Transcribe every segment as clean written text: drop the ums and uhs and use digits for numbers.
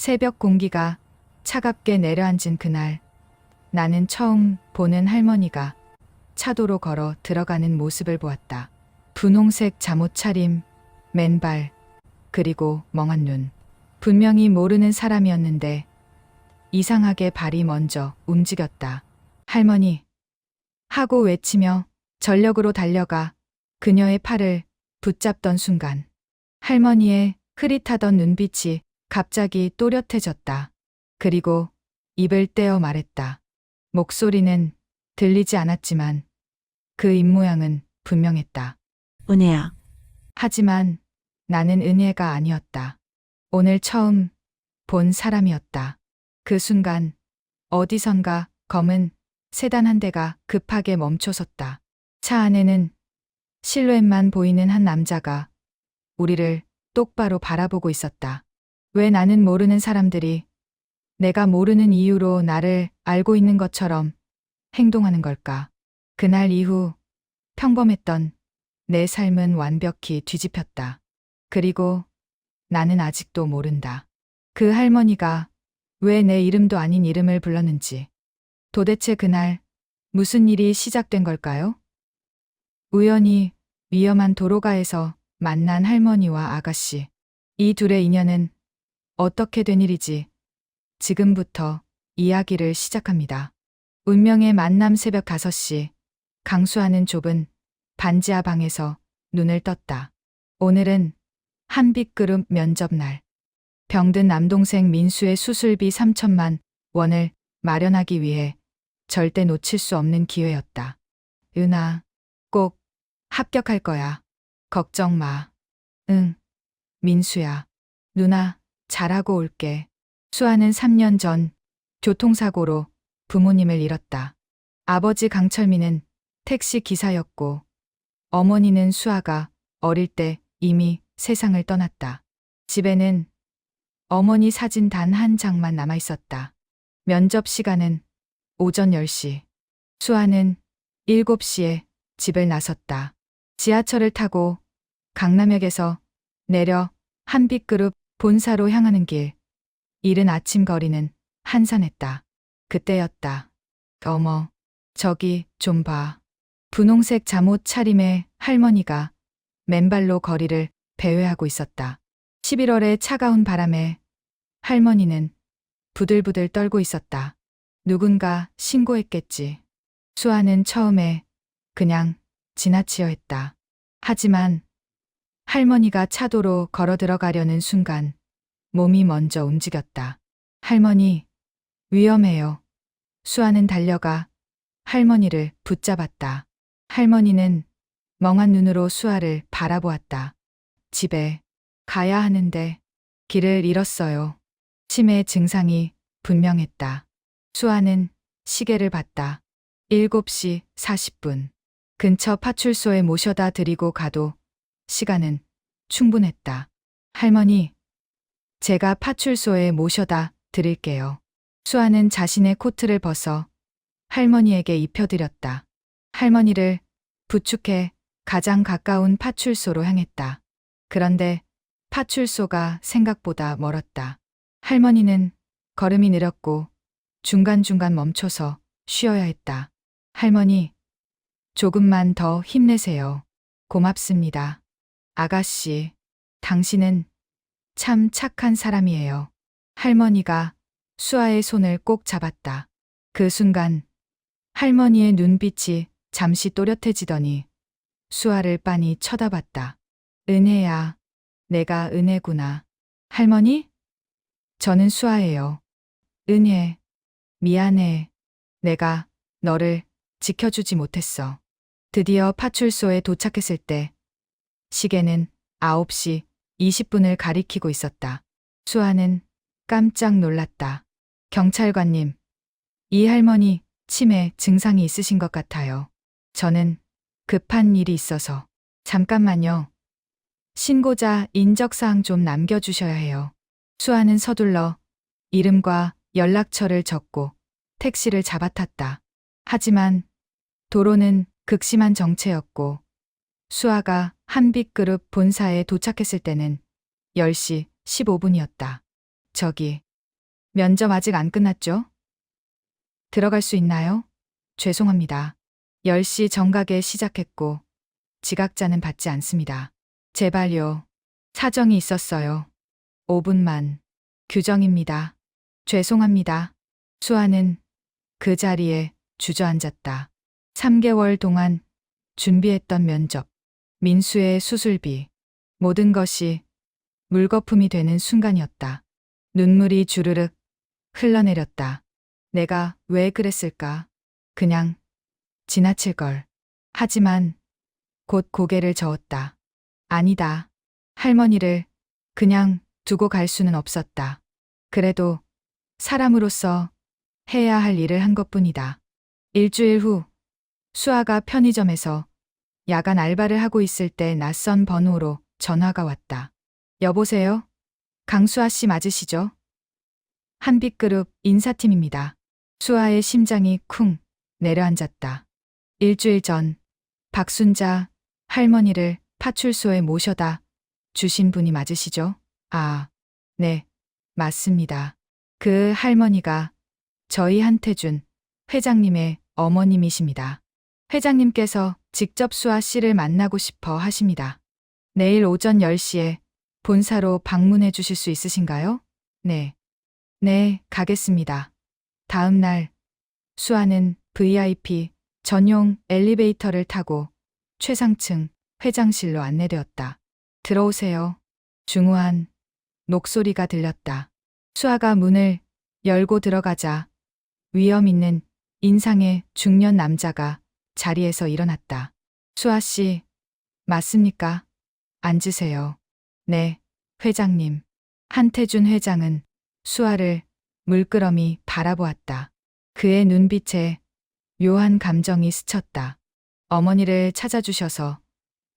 새벽 공기가 차갑게 내려앉은 그날, 나는 처음 보는 할머니가 차도로 걸어 들어가는 모습을 보았다. 분홍색 잠옷 차림, 맨발, 그리고 멍한 눈. 분명히 모르는 사람이었는데 이상하게 발이 먼저 움직였다. 할머니! 하고 외치며 전력으로 달려가 그녀의 팔을 붙잡던 순간 할머니의 흐릿하던 눈빛이 갑자기 또렷해졌다. 그리고 입을 떼어 말했다. 목소리는 들리지 않았지만 그 입모양은 분명했다. 은혜야, 하지만 나는 은혜가 아니었다. 오늘 처음 본 사람이었다. 그 순간 어디선가 검은 세단 한 대가 급하게 멈춰섰다. 차 안에는 실루엣만 보이는 한 남자가 우리를 똑바로 바라보고 있었다. 왜 나는 모르는 사람들이 내가 모르는 이유로 나를 알고 있는 것처럼 행동하는 걸까? 그날 이후 평범했던 내 삶은 완벽히 뒤집혔다. 그리고 나는 아직도 모른다. 그 할머니가 왜 내 이름도 아닌 이름을 불렀는지. 도대체 그날 무슨 일이 시작된 걸까요? 우연히 위험한 도로가에서 만난 할머니와 아가씨. 이 둘의 인연은 어떻게 된 일이지? 지금부터 이야기를 시작합니다. 운명의 만남. 새벽 5시, 강수아는 좁은 반지하 방에서 눈을 떴다. 오늘은 한빛그룹 면접날. 병든 남동생 민수의 수술비 3천만 원을 마련하기 위해 절대 놓칠 수 없는 기회였다. 은아, 꼭 합격할 거야. 걱정 마. 응, 민수야. 누나, 잘하고 올게. 수아는 3년 전 교통사고로 부모님을 잃었다. 아버지 강철민은 택시 기사였고 어머니는 수아가 어릴 때 이미 세상을 떠났다. 집에는 어머니 사진 단 한 장만 남아 있었다. 면접 시간은 오전 10시. 수아는 7시에 집을 나섰다. 지하철을 타고 강남역에서 내려 한빛그룹 본사로 향하는 길. 이른 아침 거리는 한산했다. 그때였다. 어머, 저기 좀 봐. 분홍색 잠옷 차림의 할머니가 맨발로 거리를 배회하고 있었다. 11월의 차가운 바람에 할머니는 부들부들 떨고 있었다. 누군가 신고했겠지. 수아는 처음에 그냥 지나치려 했다. 하지만 할머니가 차도로 걸어 들어가려는 순간 몸이 먼저 움직였다. 할머니, 위험해요. 수아는 달려가 할머니를 붙잡았다. 할머니는 멍한 눈으로 수아를 바라보았다. 집에 가야 하는데 길을 잃었어요. 치매 증상이 분명했다. 수아는 시계를 봤다. 7시 40분. 근처 파출소에 모셔다 드리고 가도 시간은 충분했다. 할머니, 제가 파출소에 모셔다 드릴게요. 수아는 자신의 코트를 벗어 할머니에게 입혀드렸다. 할머니를 부축해 가장 가까운 파출소로 향했다. 그런데 파출소가 생각보다 멀었다. 할머니는 걸음이 느렸고 중간중간 멈춰서 쉬어야 했다. 할머니, 조금만 더 힘내세요. 고맙습니다. 아가씨, 당신은 참 착한 사람이에요. 할머니가 수아의 손을 꼭 잡았다. 그 순간 할머니의 눈빛이 잠시 또렷해지더니 수아를 빤히 쳐다봤다. 은혜야, 내가 은혜구나. 할머니? 저는 수아예요. 은혜, 미안해. 내가 너를 지켜주지 못했어. 드디어 파출소에 도착했을 때 시계는 9시 20분을 가리키고 있었다. 수아는 깜짝 놀랐다. 경찰관님, 이 할머니 치매 증상이 있으신 것 같아요. 저는 급한 일이 있어서. 잠깐만요. 신고자 인적사항 좀 남겨주셔야 해요. 수아는 서둘러 이름과 연락처를 적고 택시를 잡아탔다. 하지만 도로는 극심한 정체였고 수아가 한빛그룹 본사에 도착했을 때는 10시 15분이었다. 저기, 면접 아직 안 끝났죠? 들어갈 수 있나요? 죄송합니다. 10시 정각에 시작했고 지각자는 받지 않습니다. 제발요. 사정이 있었어요. 5분만. 규정입니다. 죄송합니다. 수아는 그 자리에 주저앉았다. 3개월 동안 준비했던 면접, 민수의 수술비, 모든 것이 물거품이 되는 순간이었다. 눈물이 주르륵 흘러내렸다. 내가 왜 그랬을까? 그냥 지나칠 걸. 하지만 곧 고개를 저었다. 아니다. 할머니를 그냥 두고 갈 수는 없었다. 그래도 사람으로서 해야 할 일을 한 것뿐이다. 일주일 후 수아가 편의점에서 야간 알바를 하고 있을 때 낯선 번호로 전화가 왔다. 여보세요? 강수아 씨 맞으시죠? 한빛그룹 인사팀입니다. 수아의 심장이 쿵 내려앉았다. 일주일 전 박순자 할머니를 파출소에 모셔다 주신 분이 맞으시죠? 아, 네, 맞습니다. 그 할머니가 저희 한태준 회장님의 어머님이십니다. 회장님께서 직접 수아 씨를 만나고 싶어 하십니다. 내일 오전 10시에 본사로 방문해 주실 수 있으신가요? 네. 네, 가겠습니다. 다음 날 수아는 VIP 전용 엘리베이터를 타고 최상층 회장실로 안내되었다. 들어오세요. 중후한 목소리가 들렸다. 수아가 문을 열고 들어가자 위험 있는 인상의 중년 남자가 자리에서 일어났다. 수아 씨, 맞습니까? 앉으세요. 네, 회장님. 한태준 회장은 수아를 물끄러미 바라보았다. 그의 눈빛에 묘한 감정이 스쳤다. 어머니를 찾아주셔서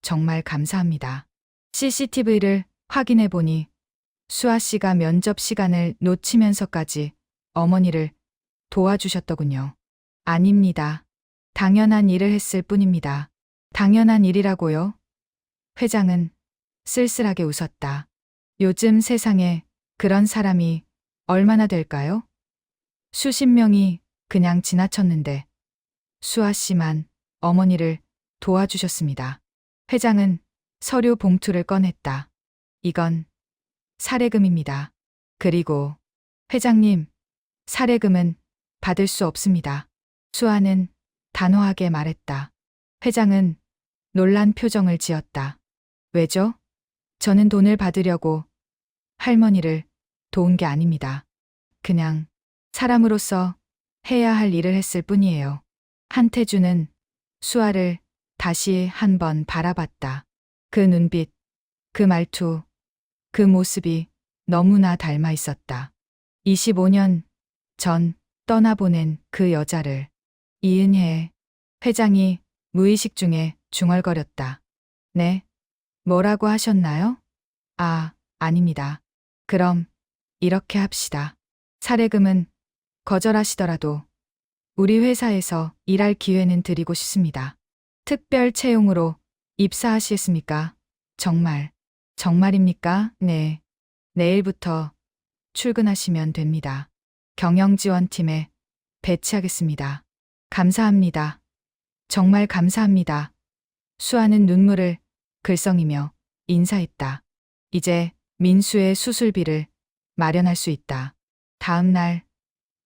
정말 감사합니다. CCTV를 확인해 보니 수아 씨가 면접 시간을 놓치면서까지 어머니를 도와주셨더군요. 아닙니다. 당연한 일을 했을 뿐입니다. 당연한 일이라고요? 회장은 쓸쓸하게 웃었다. 요즘 세상에 그런 사람이 얼마나 될까요? 수십 명이 그냥 지나쳤는데 수아 씨만 어머니를 도와주셨습니다. 회장은 서류 봉투를 꺼냈다. 이건 사례금입니다. 그리고 회장님, 사례금은 받을 수 없습니다. 수아는 단호하게 말했다. 회장은 놀란 표정을 지었다. 왜죠? 저는 돈을 받으려고 할머니를 도운 게 아닙니다. 그냥 사람으로서 해야 할 일을 했을 뿐이에요. 한태준은 수아를 다시 한 번 바라봤다. 그 눈빛, 그 말투, 그 모습이 너무나 닮아 있었다. 25년 전 떠나보낸 그 여자를. 이은혜 회장이 무의식 중에 중얼거렸다. 네? 뭐라고 하셨나요? 아, 아닙니다. 그럼 이렇게 합시다. 사례금은 거절하시더라도 우리 회사에서 일할 기회는 드리고 싶습니다. 특별 채용으로 입사하시겠습니까? 정말입니까? 네. 내일부터 출근하시면 됩니다. 경영지원팀에 배치하겠습니다. 감사합니다. 정말 감사합니다. 수아는 눈물을 글썽이며 인사했다. 이제 민수의 수술비를 마련할 수 있다. 다음 날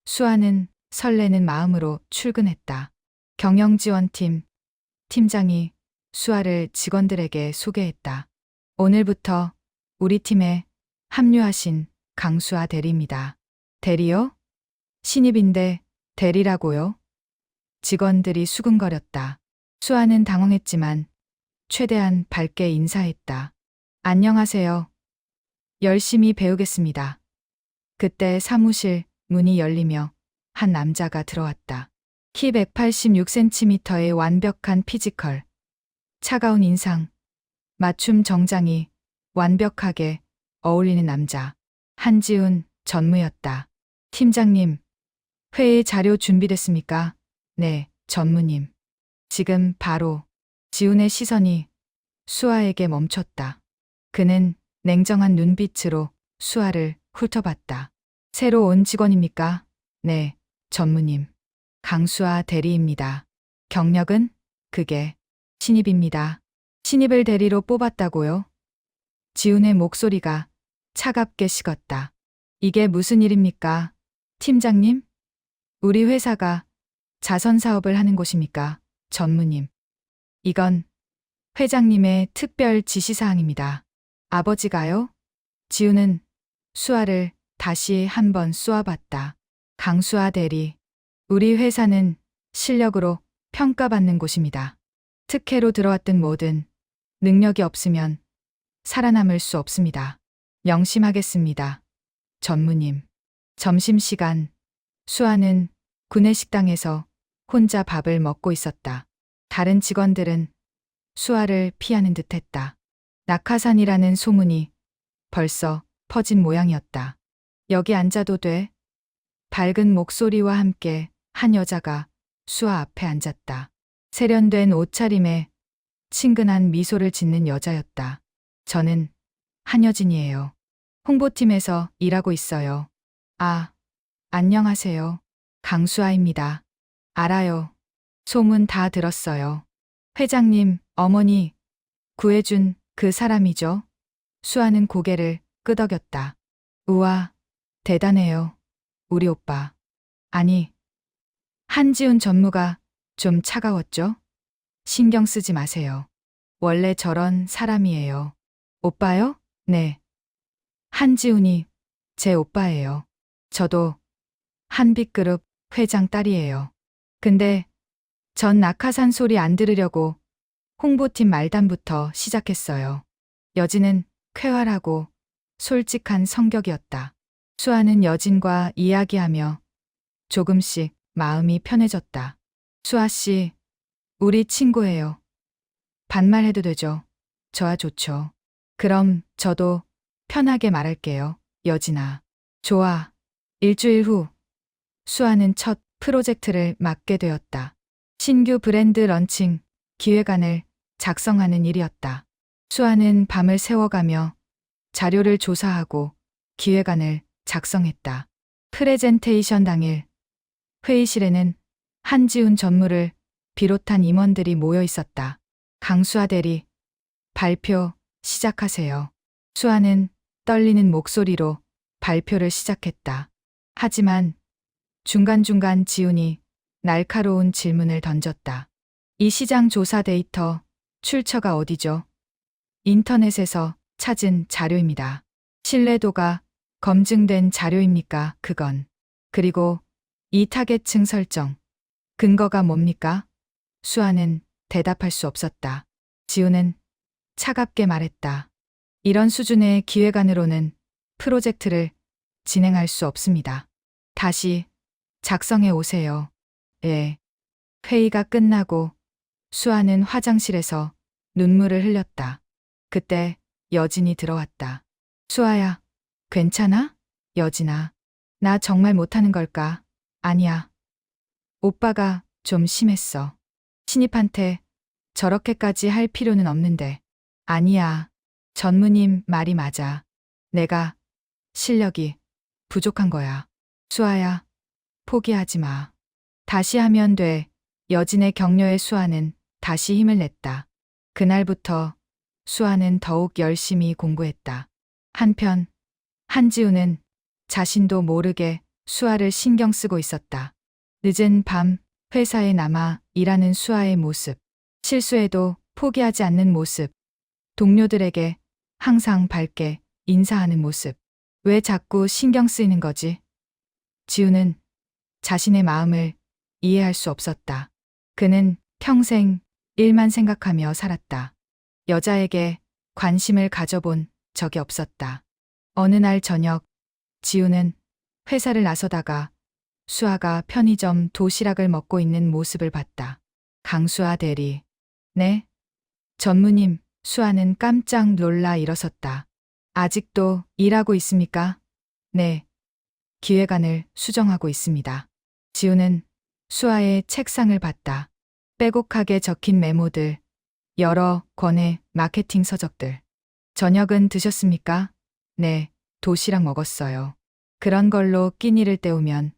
수아는 설레는 마음으로 출근했다. 경영지원팀 팀장이 수아를 직원들에게 소개했다. 오늘부터 우리 팀에 합류하신 강수아 대리입니다. 대리요? 신입인데 대리라고요? 직원들이 수근거렸다. 수아는 당황했지만 최대한 밝게 인사했다. 안녕하세요. 열심히 배우겠습니다. 그때 사무실 문이 열리며 한 남자가 들어왔다. 키 186cm의 완벽한 피지컬, 차가운 인상, 맞춤 정장이 완벽하게 어울리는 남자. 한지훈 전무였다. 팀장님, 회의 자료 준비됐습니까? 네, 전무님. 지금 바로. 지훈의 시선이 수아에게 멈췄다. 그는 냉정한 눈빛으로 수아를 훑어봤다. 새로 온 직원입니까? 네, 전무님. 강수아 대리입니다. 경력은? 그게 신입입니다. 신입을 대리로 뽑았다고요? 지훈의 목소리가 차갑게 식었다. 이게 무슨 일입니까? 팀장님? 우리 회사가 자선 사업을 하는 곳입니까? 전무님. 이건 회장님의 특별 지시사항입니다. 아버지가요? 지훈은 수아를 다시 한번 쏘아봤다. 강수아 대리. 우리 회사는 실력으로 평가받는 곳입니다. 특혜로 들어왔든 뭐든 능력이 없으면 살아남을 수 없습니다. 명심하겠습니다. 전무님. 점심시간 수아는 구내식당에서 혼자 밥을 먹고 있었다. 다른 직원들은 수아를 피하는 듯했다. 낙하산이라는 소문이 벌써 퍼진 모양이었다. 여기 앉아도 돼? 밝은 목소리와 함께 한 여자가 수아 앞에 앉았다. 세련된 옷차림에 친근한 미소를 짓는 여자였다. 저는 한여진이에요. 홍보팀에서 일하고 있어요. 아, 안녕하세요. 강수아입니다. 알아요. 소문 다 들었어요. 회장님, 어머니 구해준 그 사람이죠? 수아는 고개를 끄덕였다. 우와, 대단해요. 우리 오빠. 아니, 한지훈 전무가 좀 차가웠죠? 신경 쓰지 마세요. 원래 저런 사람이에요. 오빠요? 네. 한지훈이 제 오빠예요. 저도 한빛그룹 회장 딸이에요. 근데 전 낙하산 소리 안 들으려고 홍보팀 말단부터 시작했어요. 여진은 쾌활하고 솔직한 성격이었다. 수아는 여진과 이야기하며 조금씩 마음이 편해졌다. 수아 씨, 우리 친구예요. 반말해도 되죠? 저야 좋죠. 그럼 저도 편하게 말할게요. 여진아. 좋아. 일주일 후 수아는 첫 프로젝트를 맡게 되었다. 신규 브랜드 런칭 기획안을 작성하는 일이었다. 수아는 밤을 새워가며 자료를 조사하고 기획안을 작성했다. 프레젠테이션 당일 회의실에는 한지훈 전무를 비롯한 임원들이 모여 있었다. 강수아 대리, 발표 시작하세요. 수아는 떨리는 목소리로 발표를 시작했다. 하지만 중간중간 지훈이 날카로운 질문을 던졌다. 이 시장 조사 데이터 출처가 어디죠? 인터넷에서 찾은 자료입니다. 신뢰도가 검증된 자료입니까? 그건. 그리고 이 타겟층 설정. 근거가 뭡니까? 수아는 대답할 수 없었다. 지훈은 차갑게 말했다. 이런 수준의 기획안으로는 프로젝트를 진행할 수 없습니다. 다시 작성해 오세요. 예. 회의가 끝나고 수아는 화장실에서 눈물을 흘렸다. 그때 여진이 들어왔다. 수아야, 괜찮아? 여진아, 나 정말 못하는 걸까? 아니야. 오빠가 좀 심했어. 신입한테 저렇게까지 할 필요는 없는데. 아니야. 전무님 말이 맞아. 내가 실력이 부족한 거야. 수아야, 포기하지 마. 다시 하면 돼. 여진의 격려에 수아는 다시 힘을 냈다. 그날부터 수아는 더욱 열심히 공부했다. 한편 한지우는 자신도 모르게 수아를 신경 쓰고 있었다. 늦은 밤 회사에 남아 일하는 수아의 모습, 실수해도 포기하지 않는 모습, 동료들에게 항상 밝게 인사하는 모습. 왜 자꾸 신경 쓰이는 거지? 지우는 자신의 마음을 이해할 수 없었다. 그는 평생 일만 생각하며 살았다. 여자에게 관심을 가져본 적이 없었다. 어느 날 저녁, 지우는 회사를 나서다가 수아가 편의점 도시락을 먹고 있는 모습을 봤다. 강수아 대리. 네? 전무님, 수아는 깜짝 놀라 일어섰다. 아직도 일하고 있습니까? 네. 기획안을 수정하고 있습니다. 지우는 수아의 책상을 봤다. 빼곡하게 적힌 메모들, 여러 권의 마케팅 서적들. 저녁은 드셨습니까? 네, 도시락 먹었어요. 그런 걸로 끼니를 때우면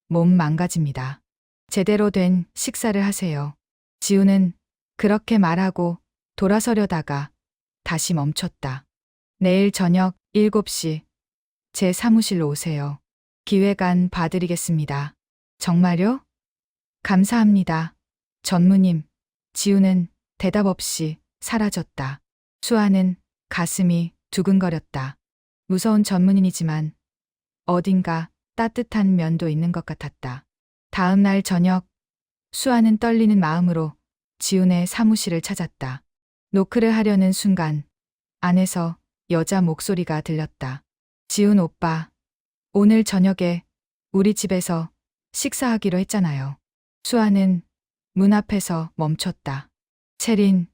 몸 망가집니다. 제대로 된 식사를 하세요. 지우는 그렇게 말하고 돌아서려다가 다시 멈췄다. 내일 저녁 7시 제 사무실로 오세요. 기획안 봐드리겠습니다. 정말요? 감사합니다. 전무님. 지우는 대답 없이 사라졌다. 수아는 가슴이 두근거렸다. 무서운 전문인이지만 어딘가 따뜻한 면도 있는 것 같았다. 다음 날 저녁 수아는 떨리는 마음으로 지훈의 사무실을 찾았다. 노크를 하려는 순간 안에서 여자 목소리가 들렸다. 지훈 오빠, 오늘 저녁에 우리 집에서 식사하기로 했잖아요. 수아는 문 앞에서 멈췄다. 채린,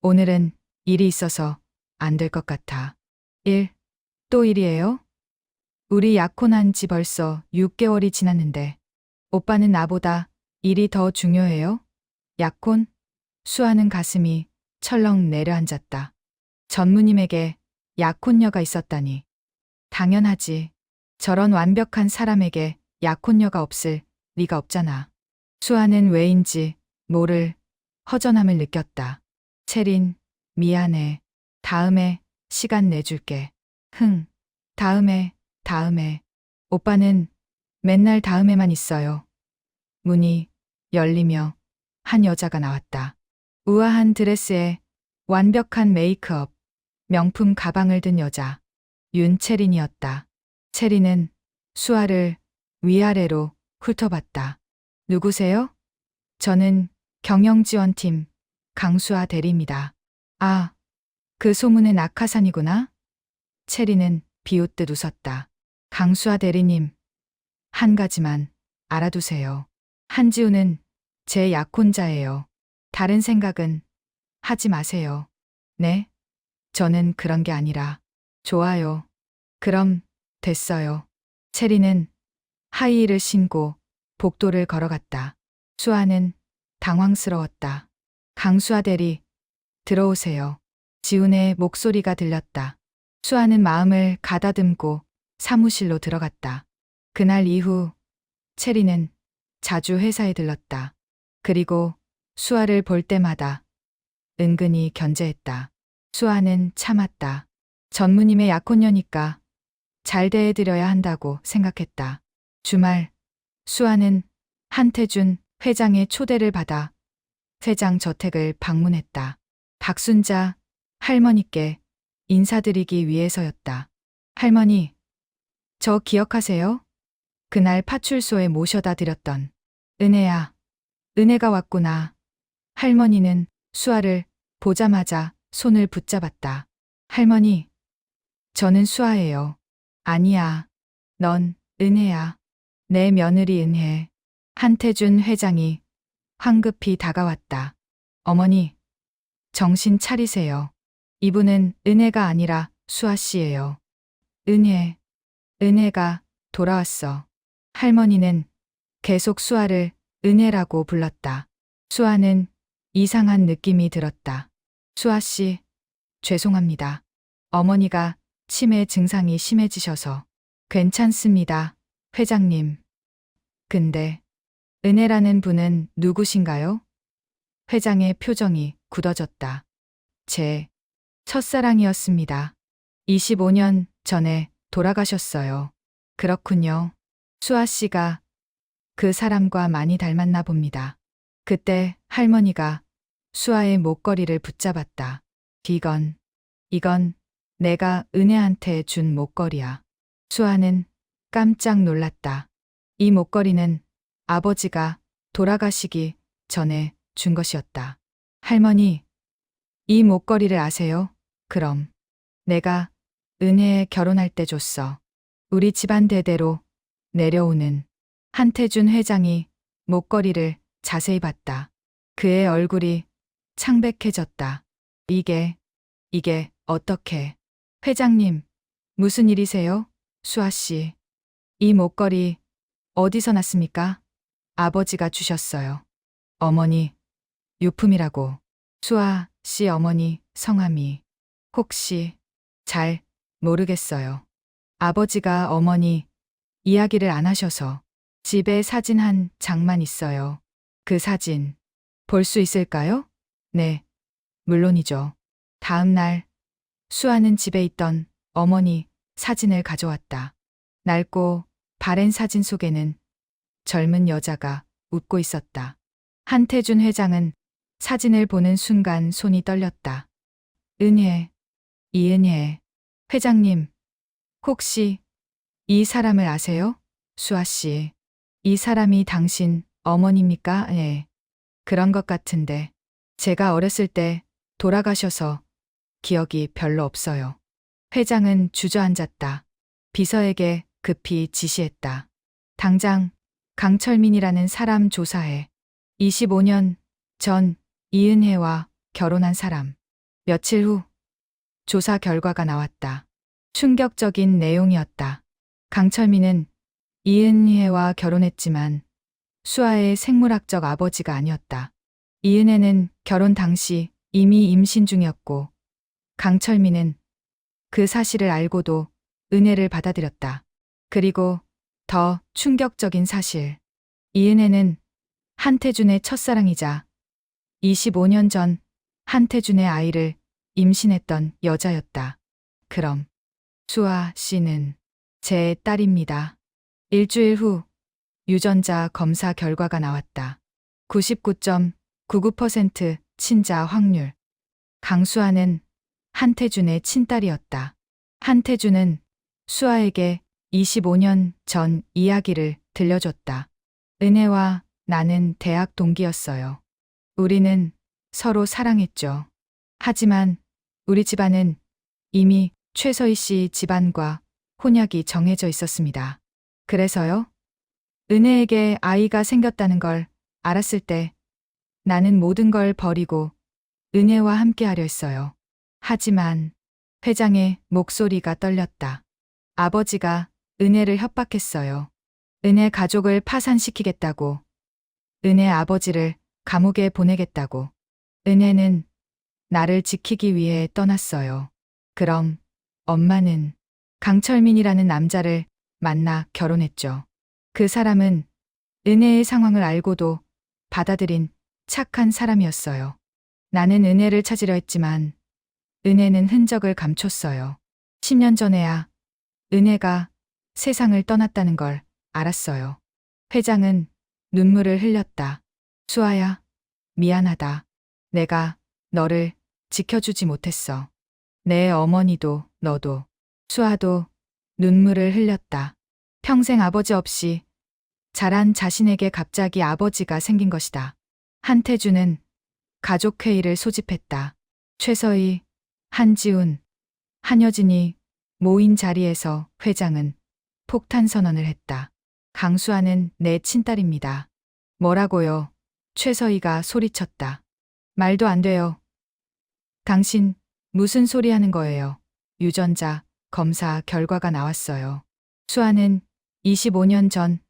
오늘은 일이 있어서 안 될 것 같아. 일? 또 일이에요? 우리 약혼한 지 벌써 6개월이 지났는데 오빠는 나보다 일이 더 중요해요? 약혼? 수아는 가슴이 철렁 내려앉았다. 전무님에게 약혼녀가 있었다니. 당연하지. 저런 완벽한 사람에게 약혼녀가 없을 리가 없잖아. 수아는 왜인지 모를 허전함을 느꼈다. 채린, 미안해. 다음에 시간 내줄게. 다음에. 오빠는 맨날 다음에만 있어요. 문이 열리며 한 여자가 나왔다. 우아한 드레스에 완벽한 메이크업, 명품 가방을 든 여자. 윤채린이었다. 채린은 수아를 위아래로 훑어봤다. 누구세요? 저는 경영지원팀 강수아 대리입니다. 아, 그 소문의 낙하산이구나? 채린은 비웃듯 웃었다. 강수아 대리님, 한 가지만 알아두세요. 한지우는 제 약혼자예요. 다른 생각은 하지 마세요. 네? 저는 그런 게 아니라. 좋아요. 그럼 됐어요. 채리는 하이힐을 신고 복도를 걸어갔다. 수아는 당황스러웠다. 강수아 대리, 들어오세요. 지훈의 목소리가 들렸다. 수아는 마음을 가다듬고 사무실로 들어갔다. 그날 이후 채리는 자주 회사에 들렀다. 그리고 수아를 볼 때마다 은근히 견제했다. 수아는 참았다. 전무님의 약혼녀니까 잘 대해드려야 한다고 생각했다. 주말 수아는 한태준 회장의 초대를 받아 회장 저택을 방문했다. 박순자 할머니께 인사드리기 위해서였다. 할머니, 저 기억하세요? 그날 파출소에 모셔다 드렸던 은혜야. 은혜가 왔구나. 할머니는 수아를 보자마자 손을 붙잡았다. 할머니, 저는 수아예요. 아니야. 넌 은혜야. 내 며느리 은혜. 한태준 회장이 황급히 다가왔다. 어머니, 정신 차리세요. 이분은 은혜가 아니라 수아 씨예요. 은혜가 돌아왔어. 할머니는 계속 수아를 은혜라고 불렀다. 수아는 이상한 느낌이 들었다. 수아 씨, 죄송합니다. 어머니가 치매 증상이 심해지셔서. 괜찮습니다, 회장님. 근데 은혜라는 분은 누구신가요? 회장의 표정이 굳어졌다. 제 첫사랑이었습니다. 25년 전에 돌아가셨어요. 그렇군요. 수아 씨가 그 사람과 많이 닮았나 봅니다. 그때 할머니가 수아의 목걸이를 붙잡았다. 이건 내가 은혜한테 준 목걸이야. 수아는 깜짝 놀랐다. 이 목걸이는 아버지가 돌아가시기 전에 준 것이었다. 할머니, 이 목걸이를 아세요? 그럼. 내가 은혜에 결혼할 때 줬어. 우리 집안 대대로 내려오는. 한태준 회장이 목걸이를 자세히 봤다. 그의 얼굴이 창백해졌다. 이게 어떻게. 회장님, 무슨 일이세요? 수아 씨. 이 목걸이 어디서 났습니까? 아버지가 주셨어요. 어머니, 유품이라고. 수아 씨 어머니 성함이. 혹시 잘 모르겠어요. 아버지가 어머니 이야기를 안 하셔서. 집에 사진 한 장만 있어요. 그 사진 볼 수 있을까요? 네, 물론이죠. 다음 날 수아는 집에 있던 어머니 사진을 가져왔다. 낡고 바랜 사진 속에는 젊은 여자가 웃고 있었다. 한태준 회장은 사진을 보는 순간 손이 떨렸다. 은혜, 이은혜. 회장님, 혹시 이 사람을 아세요? 수아 씨. 이 사람이 당신 어머니입니까? 예. 그런 것 같은데. 제가 어렸을 때 돌아가셔서 기억이 별로 없어요. 회장은 주저앉았다. 비서에게 급히 지시했다. 당장 강철민이라는 사람 조사해. 25년 전 이은혜와 결혼한 사람. 며칠 후 조사 결과가 나왔다. 충격적인 내용이었다. 강철민은 이은혜와 결혼했지만 수아의 생물학적 아버지가 아니었다. 이은혜는 결혼 당시 이미 임신 중이었고 강철민은 그 사실을 알고도 은혜를 받아들였다. 그리고 더 충격적인 사실. 이은혜는 한태준의 첫사랑이자 25년 전 한태준의 아이를 임신했던 여자였다. 그럼 수아 씨는 제 딸입니다. 일주일 후 유전자 검사 결과가 나왔다. 99.99% 친자 확률. 강수아는 한태준의 친딸이었다. 한태준은 수아에게 25년 전 이야기를 들려줬다. 은혜와 나는 대학 동기였어요. 우리는 서로 사랑했죠. 하지만 우리 집안은 이미 최서희 씨 집안과 혼약이 정해져 있었습니다. 그래서요? 은혜에게 아이가 생겼다는 걸 알았을 때 나는 모든 걸 버리고 은혜와 함께 하려 했어요. 하지만 회장의 목소리가 떨렸다. 아버지가 은혜를 협박했어요. 은혜 가족을 파산시키겠다고. 은혜 아버지를 감옥에 보내겠다고. 은혜는 나를 지키기 위해 떠났어요. 그럼 엄마는 강철민이라는 남자를 만나 결혼했죠. 그 사람은 은혜의 상황을 알고도 받아들인 착한 사람이었어요. 나는 은혜를 찾으려 했지만 은혜는 흔적을 감췄어요. 10년 전에야 은혜가 세상을 떠났다는 걸 알았어요. 회장은 눈물을 흘렸다. 수아야, 미안하다. 내가 너를 지켜주지 못했어. 내 어머니도 너도. 수아도 눈물을 흘렸다. 평생 아버지 없이 자란 자신에게 갑자기 아버지가 생긴 것이다. 한태준은 가족회의를 소집했다. 최서희, 한지훈, 한여진이 모인 자리에서 회장은 폭탄 선언을 했다. 강수아는 내 친딸입니다. 뭐라고요? 최서희가 소리쳤다. 말도 안 돼요. 당신 무슨 소리 하는 거예요? 유전자 검사 결과가 나왔어요. 수아는 25년 전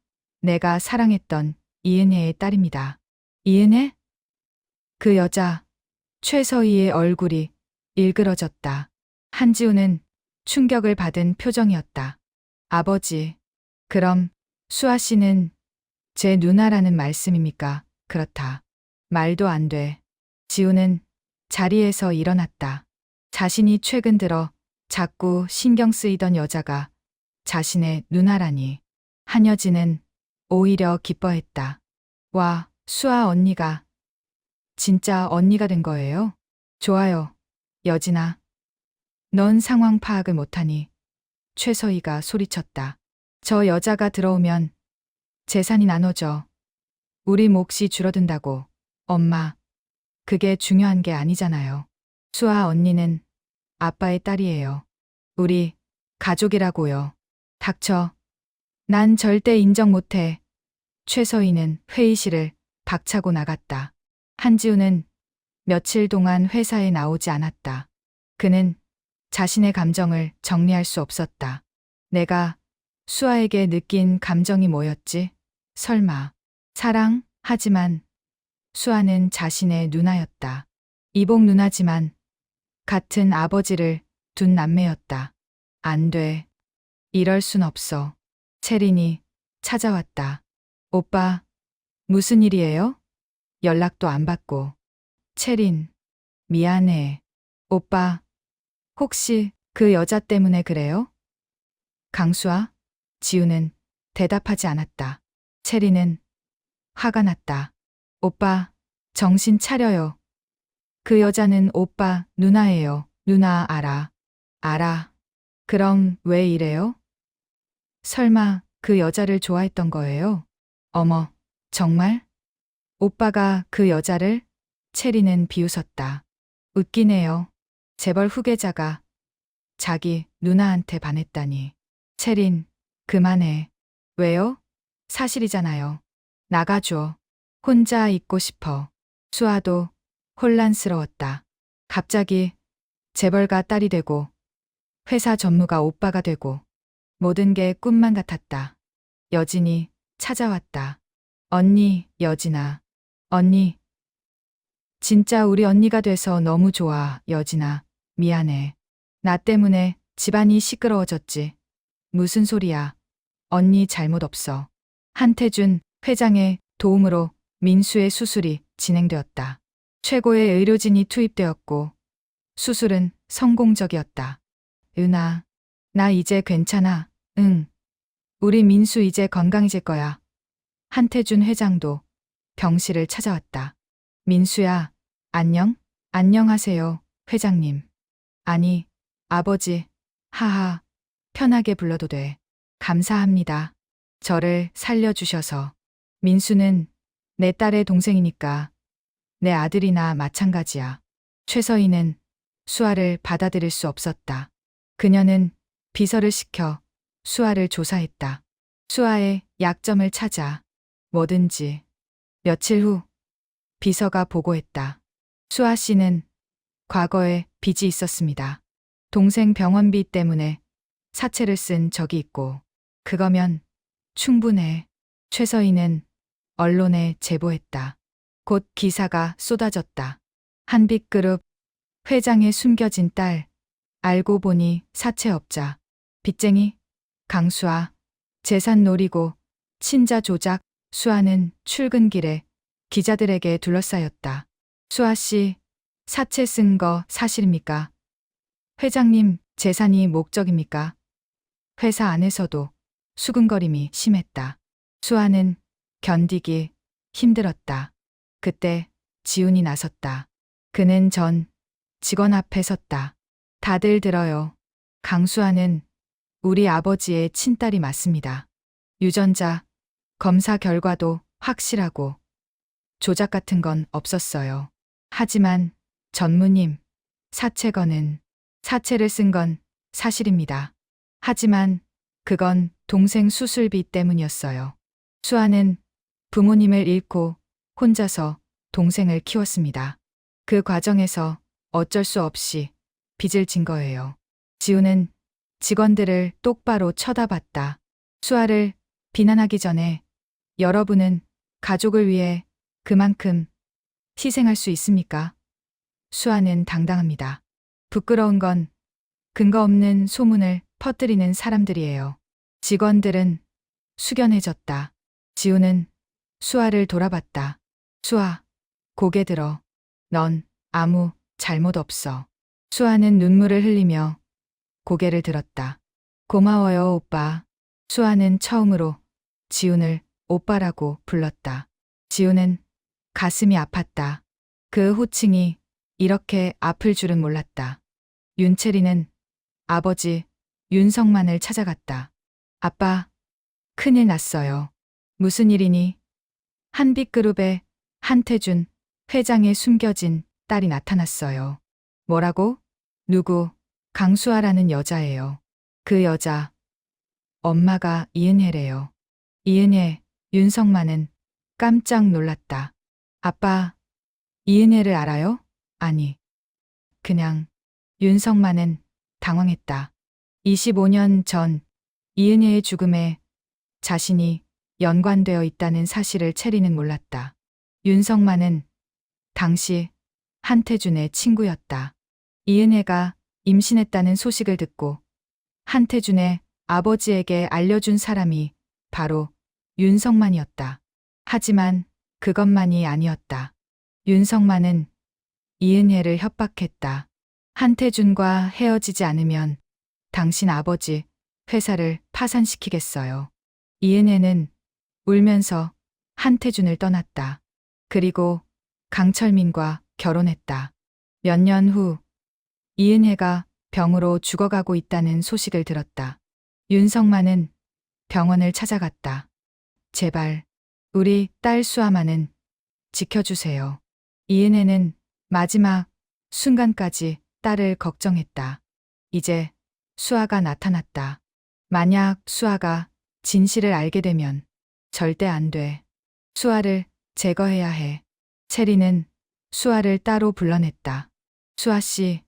내가 사랑했던 이은혜의 딸입니다. 이은혜? 그 여자, 최서희의 얼굴이 일그러졌다. 한지우는 충격을 받은 표정이었다. 아버지, 그럼 수아 씨는 제 누나라는 말씀입니까? 그렇다. 말도 안 돼. 지우는 자리에서 일어났다. 자신이 최근 들어 자꾸 신경 쓰이던 여자가 자신의 누나라니. 한여진은 오히려 기뻐했다. 와, 수아 언니가 진짜 언니가 된 거예요? 좋아요. 여진아. 넌 상황 파악을 못하니. 최서희가 소리쳤다. 저 여자가 들어오면 재산이 나눠져. 우리 몫이 줄어든다고. 엄마, 그게 중요한 게 아니잖아요. 수아 언니는 아빠의 딸이에요. 우리 가족이라고요. 닥쳐. 난 절대 인정 못해. 최서희는 회의실을 박차고 나갔다. 한지우는 며칠 동안 회사에 나오지 않았다. 그는 자신의 감정을 정리할 수 없었다. 내가 수아에게 느낀 감정이 뭐였지? 설마 사랑? 하지만 수아는 자신의 누나였다. 이복 누나지만 같은 아버지를 둔 남매였다. 안 돼. 이럴 순 없어. 채린이 찾아왔다. 오빠, 무슨 일이에요? 연락도 안 받고. 채린, 미안해. 오빠, 혹시 그 여자 때문에 그래요? 강수아? 지우는 대답하지 않았다. 채린은 화가 났다. 오빠, 정신 차려요. 그 여자는 오빠 누나예요. 누나 알아. 알아. 그럼 왜 이래요? 설마 그 여자를 좋아했던 거예요? 어머, 정말? 오빠가 그 여자를? 채리는 비웃었다. 웃기네요. 재벌 후계자가 자기 누나한테 반했다니. 채린, 그만해. 왜요? 사실이잖아요. 나가줘. 혼자 있고 싶어. 수아도 혼란스러웠다. 갑자기 재벌가 딸이 되고 회사 전무가 오빠가 되고 모든 게 꿈만 같았다. 여진이 찾아왔다. 언니, 여진아. 언니. 진짜 우리 언니가 돼서 너무 좋아, 여진아. 미안해. 나 때문에 집안이 시끄러워졌지. 무슨 소리야. 언니 잘못 없어. 한태준 회장의 도움으로 민수의 수술이 진행되었다. 최고의 의료진이 투입되었고 수술은 성공적이었다. 은아, 나 이제 괜찮아. 응. 우리 민수 이제 건강해질 거야. 한태준 회장도 병실을 찾아왔다. 민수야, 안녕? 안녕하세요, 회장님. 아니, 아버지. 하하, 편하게 불러도 돼. 감사합니다. 저를 살려주셔서. 민수는 내 딸의 동생이니까 내 아들이나 마찬가지야. 최서희는 수아를 받아들일 수 없었다. 그녀는 비서를 시켜 수아를 조사했다. 수아의 약점을 찾아 뭐든지. 며칠 후 비서가 보고했다. 수아 씨는 과거에 빚이 있었습니다. 동생 병원비 때문에 사채를 쓴 적이 있고 그거면 충분해. 최서희는 언론에 제보했다. 곧 기사가 쏟아졌다. 한빛그룹 회장의 숨겨진 딸. 알고 보니 사채업자. 빚쟁이. 강수아. 재산 노리고 친자 조작. 수아는 출근길에 기자들에게 둘러싸였다. 수아 씨, 사채 쓴 거 사실입니까? 회장님, 재산이 목적입니까? 회사 안에서도 수근거림이 심했다. 수아는 견디기 힘들었다. 그때 지훈이 나섰다. 그는 전 직원 앞에 섰다. 다들 들어요. 강수아는 우리 아버지의 친딸이 맞습니다. 유전자 검사 결과도 확실하고 조작 같은 건 없었어요. 하지만 전무님, 사채건은 사채를 쓴 건 사실입니다. 하지만 그건 동생 수술비 때문이었어요. 수아는 부모님을 잃고 혼자서 동생을 키웠습니다. 그 과정에서 어쩔 수 없이 빚을 진 거예요. 지우는 직원들을 똑바로 쳐다봤다. 수아를 비난하기 전에 여러분은 가족을 위해 그만큼 희생할 수 있습니까? 수아는 당당합니다. 부끄러운 건 근거 없는 소문을 퍼뜨리는 사람들이에요. 직원들은 숙연해졌다. 지우는 수아를 돌아봤다. 수아, 고개 들어. 넌 아무 잘못 없어. 수아는 눈물을 흘리며 고개를 들었다. 고마워요, 오빠. 수아는 처음으로 지훈을 오빠라고 불렀다. 지훈은 가슴이 아팠다. 그 호칭이 이렇게 아플 줄은 몰랐다. 윤채리는 아버지 윤성만을 찾아갔다. 아빠, 큰일 났어요. 무슨 일이니? 한빛그룹의 한태준 회장의 숨겨진 딸이 나타났어요. 뭐라고? 누구? 강수아라는 여자예요. 그 여자, 엄마가 이은혜래요. 이은혜, 윤성만은 깜짝 놀랐다. 아빠, 이은혜를 알아요? 아니, 그냥. 윤성만은 당황했다. 25년 전 이은혜의 죽음에 자신이 연관되어 있다는 사실을 채리는 몰랐다. 윤성만은 당시 한태준의 친구였다. 이은혜가 임신했다는 소식을 듣고 한태준의 아버지에게 알려준 사람이 바로 윤석만이었다. 하지만 그것만이 아니었다. 윤석만은 이은혜를 협박했다. 한태준과 헤어지지 않으면 당신 아버지 회사를 파산시키겠어요. 이은혜는 울면서 한태준을 떠났다. 그리고 강철민과 결혼했다. 몇 년 후 이은혜가 병으로 죽어가고 있다는 소식을 들었다. 윤석만은 병원을 찾아갔다. 제발 우리 딸 수아만은 지켜주세요. 이은혜는 마지막 순간까지 딸을 걱정했다. 이제 수아가 나타났다. 만약 수아가 진실을 알게 되면 절대 안 돼. 수아를 제거해야 해. 체리는 수아를 따로 불러냈다. 수아 씨,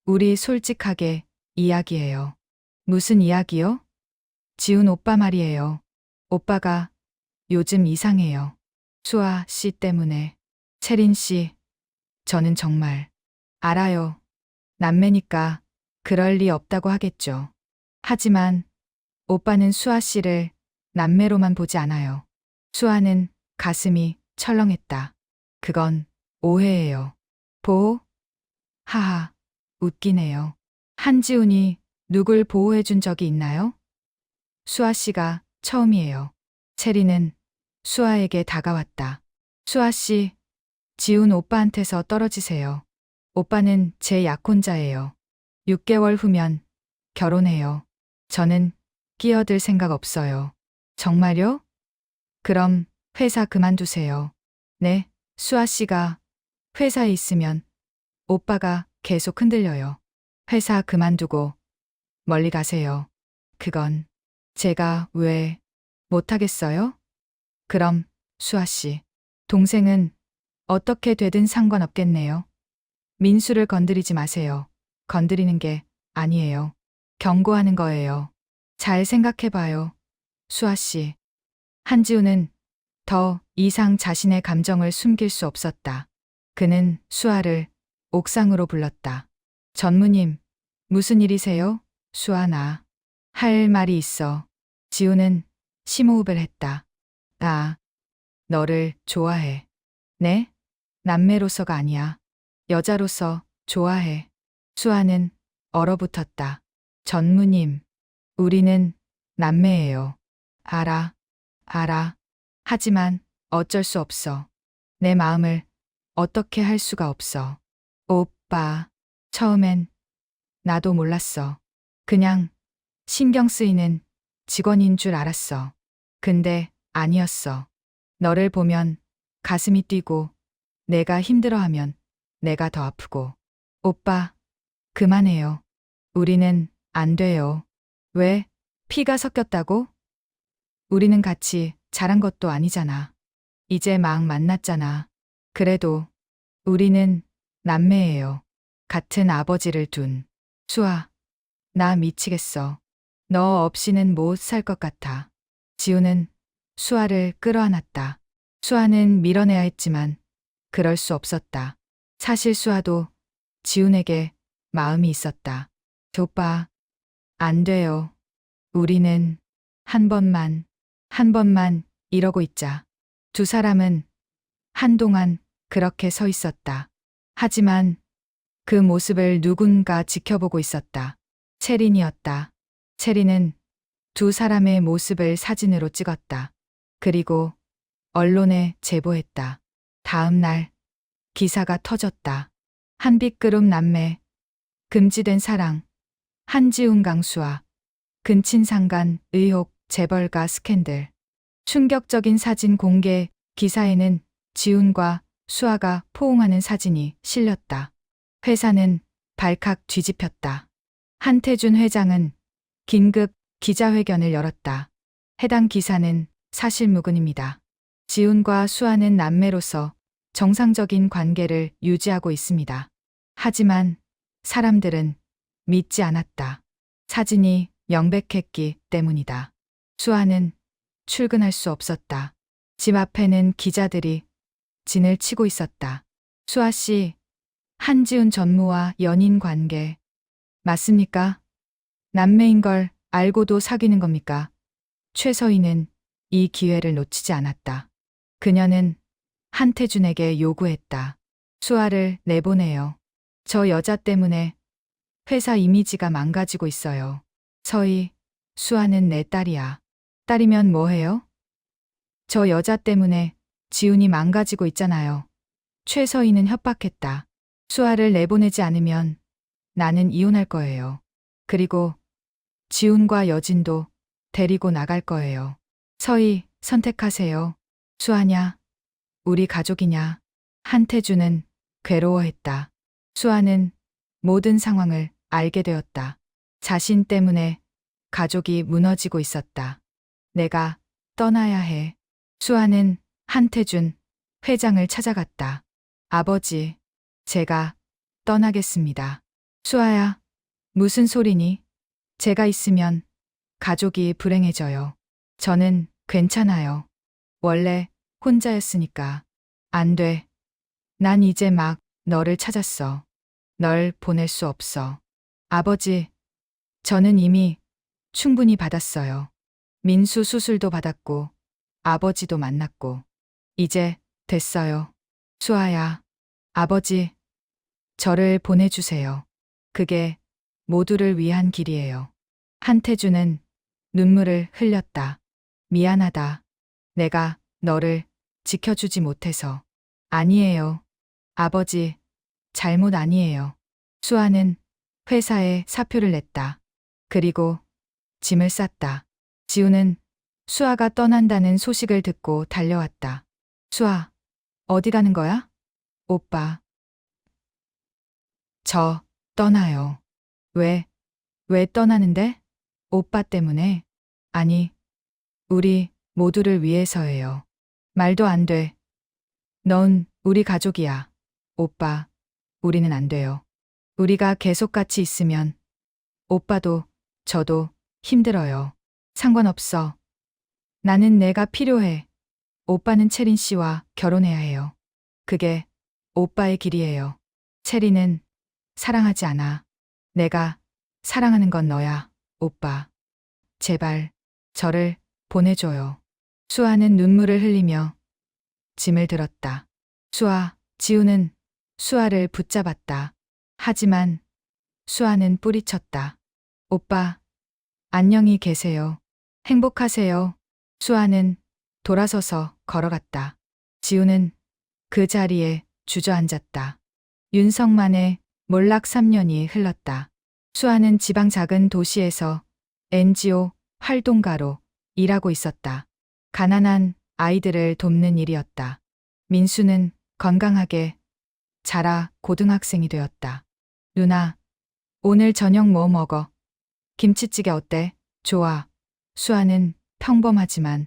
우리 솔직하게 이야기해요. 무슨 이야기요? 지훈 오빠 말이에요. 오빠가 요즘 이상해요. 수아 씨 때문에. 채린 씨, 저는 정말 알아요. 남매니까 그럴 리 없다고 하겠죠. 하지만 오빠는 수아 씨를 남매로만 보지 않아요. 수아는 가슴이 철렁했다. 그건 오해예요. 보호? 하하, 웃기네요. 한지훈이 누굴 보호해준 적이 있나요? 수아 씨가 처음이에요. 체리는 수아에게 다가왔다. 수아 씨, 지훈 오빠한테서 떨어지세요. 오빠는 제 약혼자예요. 6개월 후면 결혼해요. 저는 끼어들 생각 없어요. 정말요? 그럼 회사 그만두세요. 네, 수아 씨가 회사에 있으면 오빠가 계속 흔들려요. 회사 그만두고 멀리 가세요. 그건 제가 왜 못하겠어요? 그럼 수아 씨, 동생은 어떻게 되든 상관없겠네요. 민수를 건드리지 마세요. 건드리는 게 아니에요. 경고하는 거예요. 잘 생각해봐요. 수아 씨. 한지우는 더 이상 자신의 감정을 숨길 수 없었다. 그는 수아를 옥상으로 불렀다. 전무님, 무슨 일이세요? 수아 나. 할 말이 있어. 지우는 심호흡을 했다. 나 너를 좋아해. 네? 남매로서가 아니야. 여자로서 좋아해. 수아는 얼어붙었다. 전무님, 우리는 남매예요. 알아. 하지만 어쩔 수 없어. 내 마음을 어떻게 할 수가 없어. 오빠, 처음엔 나도 몰랐어. 그냥 신경 쓰이는 직원인 줄 알았어. 근데 아니었어. 너를 보면 가슴이 뛰고 내가 힘들어하면 내가 더 아프고. 오빠, 그만해요. 우리는 안 돼요. 왜? 피가 섞였다고? 우리는 같이 자란 것도 아니잖아. 이제 막 만났잖아. 그래도 우리는 남매예요. 같은 아버지를 둔. 수아, 나 미치겠어. 너 없이는 못 살 것 같아. 지우는 수아를 끌어안았다. 수아는 밀어내야 했지만 그럴 수 없었다. 사실 수아도 지훈에게 마음이 있었다. 오빠, 안 돼요. 우리는 한 번만 이러고 있자. 두 사람은 한동안 그렇게 서 있었다. 하지만 그 모습을 누군가 지켜보고 있었다. 체린이었다. 체린은 두 사람의 모습을 사진으로 찍었다. 그리고 언론에 제보했다. 다음 날 기사가 터졌다. 한빛그룹 남매, 금지된 사랑, 한지훈 강수아, 근친상간 의혹 재벌가 스캔들. 충격적인 사진 공개 기사에는 지훈과 수아가 포옹하는 사진이 실렸다. 회사는 발칵 뒤집혔다. 한태준 회장은 긴급 기자회견을 열었다. 해당 기사는 사실무근입니다. 지훈과 수아는 남매로서 정상적인 관계를 유지하고 있습니다. 하지만 사람들은 믿지 않았다. 사진이 명백했기 때문이다. 수아는 출근할 수 없었다. 집 앞에는 기자들이 진을 치고 있었다. 수아 씨, 한지훈 전무와 연인 관계 맞습니까? 남매인 걸 알고도 사귀는 겁니까? 최서희는 이 기회를 놓치지 않았다. 그녀는 한태준에게 요구했다. 수아를 내보내요. 저 여자 때문에 회사 이미지가 망가지고 있어요. 서희, 수아는 내 딸이야. 딸이면 뭐해요? 저 여자 때문에 지훈이 망가지고 있잖아요. 최서희는 협박했다. 수아를 내보내지 않으면 나는 이혼할 거예요. 그리고 지훈과 여진도 데리고 나갈 거예요. 서희, 선택하세요. 수아냐, 우리 가족이냐. 한태준은 괴로워했다. 수아는 모든 상황을 알게 되었다. 자신 때문에 가족이 무너지고 있었다. 내가 떠나야 해. 수아는 한태준 회장을 찾아갔다. 아버지, 제가 떠나겠습니다. 수아야, 무슨 소리니? 제가 있으면 가족이 불행해져요. 저는 괜찮아요. 원래 혼자였으니까. 안 돼. 난 이제 막 너를 찾았어. 널 보낼 수 없어. 아버지, 저는 이미 충분히 받았어요. 민수 수술도 받았고, 아버지도 만났고, 이제 됐어요. 수아야, 아버지, 저를 보내주세요. 그게 모두를 위한 길이에요. 한태준은 눈물을 흘렸다. 미안하다. 내가 너를 지켜주지 못해서. 아니에요. 아버지, 잘못 아니에요. 수아는 회사에 사표를 냈다. 그리고 짐을 쌌다. 지우는 수아가 떠난다는 소식을 듣고 달려왔다. 수아, 어디 가는 거야? 오빠. 저 떠나요. 왜 떠나는데? 오빠 때문에? 아니, 우리 모두를 위해서예요. 말도 안 돼. 넌 우리 가족이야. 오빠, 우리는 안 돼요. 우리가 계속 같이 있으면 오빠도 저도 힘들어요. 상관없어. 나는 내가 필요해. 오빠는 채린 씨와 결혼해야 해요. 그게 오빠의 길이에요. 채린은 사랑하지 않아. 내가 사랑하는 건 너야, 오빠. 제발 저를 보내줘요. 수아는 눈물을 흘리며 짐을 들었다. 수아, 지우는 수아를 붙잡았다. 하지만 수아는 뿌리쳤다. 오빠, 안녕히 계세요. 행복하세요. 수아는 돌아서서 걸어갔다. 지우는 그 자리에 주저앉았다. 윤석만의 몰락 3년이 흘렀다. 수아는 지방 작은 도시에서 NGO 활동가로 일하고 있었다. 가난한 아이들을 돕는 일이었다. 민수는 건강하게 자라 고등학생이 되었다. 누나, 오늘 저녁 뭐 먹어? 김치찌개 어때? 좋아. 수아는 평범하지만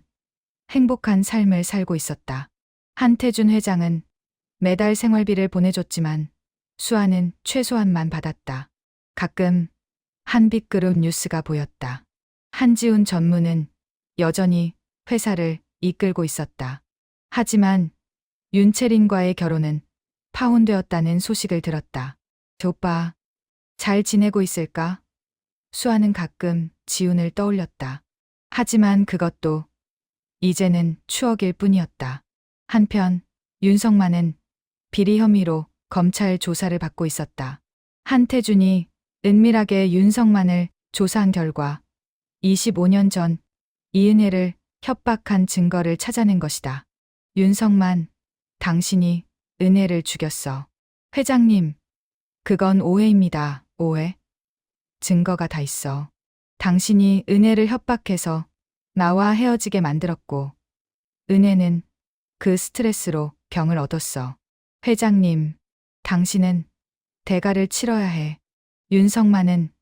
행복한 삶을 살고 있었다. 한태준 회장은 매달 생활비를 보내줬지만 수아는 최소한만 받았다. 가끔 한 빗그릇 뉴스가 보였다. 한지훈 전무는 여전히 회사를 이끌고 있었다. 하지만 윤채린과의 결혼은 파혼되었다는 소식을 들었다. 오빠, 잘 지내고 있을까? 수아는 가끔 지훈을 떠올렸다. 하지만 그것도 이제는 추억일 뿐이었다. 한편 윤석만은 비리 혐의로 검찰 조사를 받고 있었다. 한태준이 은밀하게 윤석만을 조사한 결과 25년 전 이은혜를 협박한 증거를 찾아낸 것이다. 윤석만, 당신이 은혜를 죽였어. 회장님, 그건 오해입니다. 오해? 증거가 다 있어. 당신이 은혜를 협박해서 나와 헤어지게 만들었고, 은혜는 그 스트레스로 병을 얻었어. 회장님, 당신은 대가를 치러야 해. 윤석만은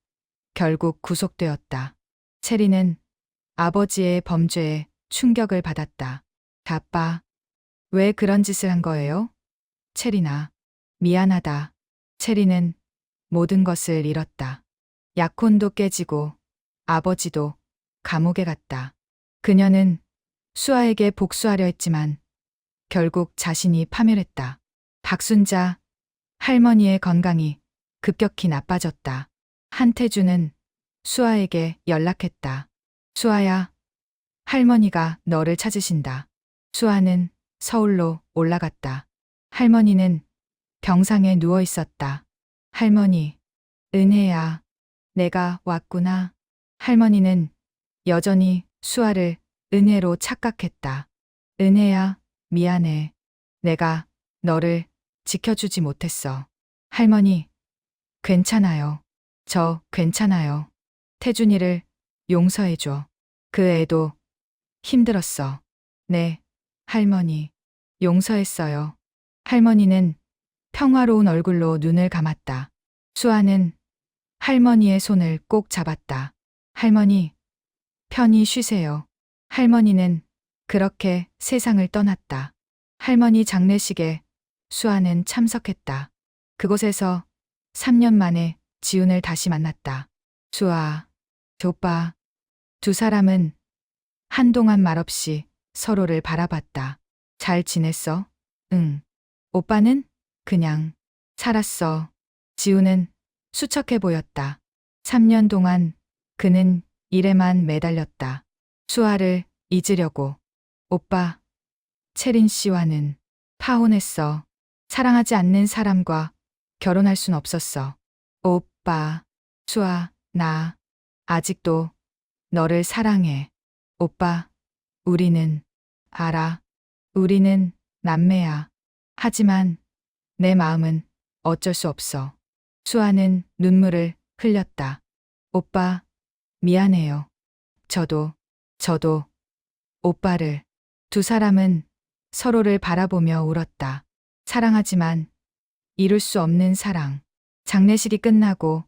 결국 구속되었다. 채리는 아버지의 범죄에 충격을 받았다. 아빠, 왜 그런 짓을 한 거예요? 채리나, 미안하다. 채리는 모든 것을 잃었다. 약혼도 깨지고 아버지도 감옥에 갔다. 그녀는 수아에게 복수하려 했지만 결국 자신이 파멸했다. 박순자, 할머니의 건강이 급격히 나빠졌다. 한태준은 수아에게 연락했다. 수아야, 할머니가 너를 찾으신다. 수아는 서울로 올라갔다. 할머니는 병상에 누워 있었다. 할머니, 은혜야, 내가 왔구나. 할머니는 여전히 수아를 은혜로 착각했다. 은혜야, 미안해. 내가 너를 지켜주지 못했어. 할머니, 괜찮아요. 저 괜찮아요. 태준이를 용서해줘. 그 애도 힘들었어. 네, 할머니, 용서했어요. 할머니는 평화로운 얼굴로 눈을 감았다. 수아는 할머니의 손을 꼭 잡았다. 할머니, 편히 쉬세요. 할머니는 그렇게 세상을 떠났다. 할머니 장례식에 수아는 참석했다. 그곳에서 3년 만에 지훈을 다시 만났다. 수아, 오빠, 두 사람은 한동안 말없이 서로를 바라봤다. 잘 지냈어? 응. 오빠는? 그냥 살았어. 지훈은 수척해 보였다. 3년 동안 그는 일에만 매달렸다. 수아를 잊으려고. 오빠, 채린 씨와는 파혼했어. 사랑하지 않는 사람과 결혼할 순 없었어. 오빠, 수아, 나 아직도 너를 사랑해. 오빠, 우리는 알아. 우리는 남매야. 하지만 내 마음은 어쩔 수 없어. 수아는 눈물을 흘렸다. 오빠, 미안해요. 저도 오빠를. 두 사람은 서로를 바라보며 울었다. 사랑하지만 이룰 수 없는 사랑. 장례식이 끝나고